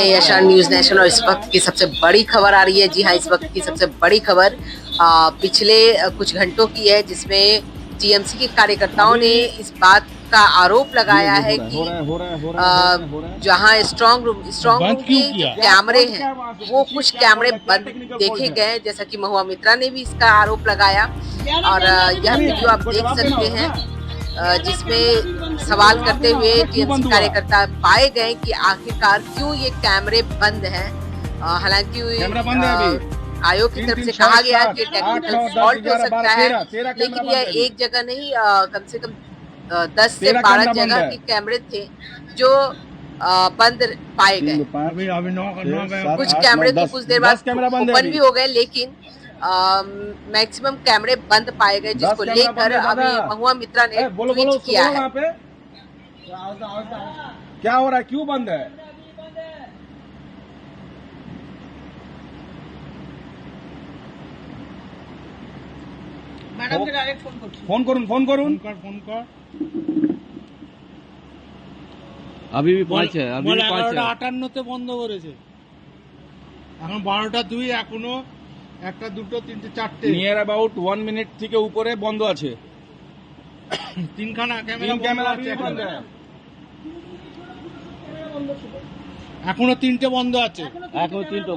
यशान news nation और इस वक्त की सबसे बड़ी खबर आ रही है। जी हाँ, इस वक्त की सबसे बड़ी खबर पिछले कुछ घंटों की है, जिसमें टीएमसी के कार्यकर्ताओं ने इस बात का आरोप लगाया है कि जहां स्ट्रांग रूम के जो कैमरे हैं वो कुछ कैमरे बंद देखे गए, जैसा कि महुआ मित्रा ने भी इसका आरोप लगाया। और यह वीडियो आप देख सकते हैं, जिसमें सवाल करते हुए टीएमसी कार्यकर्ता पाए गए कि आखिरकार क्यों ये कैमरे बंद हैं। हालांकि आयोग की तरफ से कहा गया कि टेक्निकल फॉल्ट हो सकता है, लेकिन यह एक जगह नहीं, कम से कम 10 से 12 जगह के कैमरे थे जो बंद पाए गए। कुछ कैमरे तो कुछ देर बाद ओपन भी हो गए, लेकिन मैक्सिमम कैमरे बंद पाए गए, जिसको लेकर अभी महुआ मित्रा ने ट्वीट किया है। क्या हो रहा है, क्यों बंद है? ম্যাডামকে ডাইরেক্ট ফোন করছি। ফোন করুন ফোন করুন ফোন কর अभी भी 5 है, अभी भी 5 है। 11:58 বন্ধ করেছে, এখন 12:02, এখনো 1, 2, 3, 4 নিয়ার অ্যাবাউট 1 মিনিট থেকে উপরে বন্ধ আছে। তিনখানা ক্যামেরা আছে, এখনো 3টে বন্ধ আছে। এখনো 3টে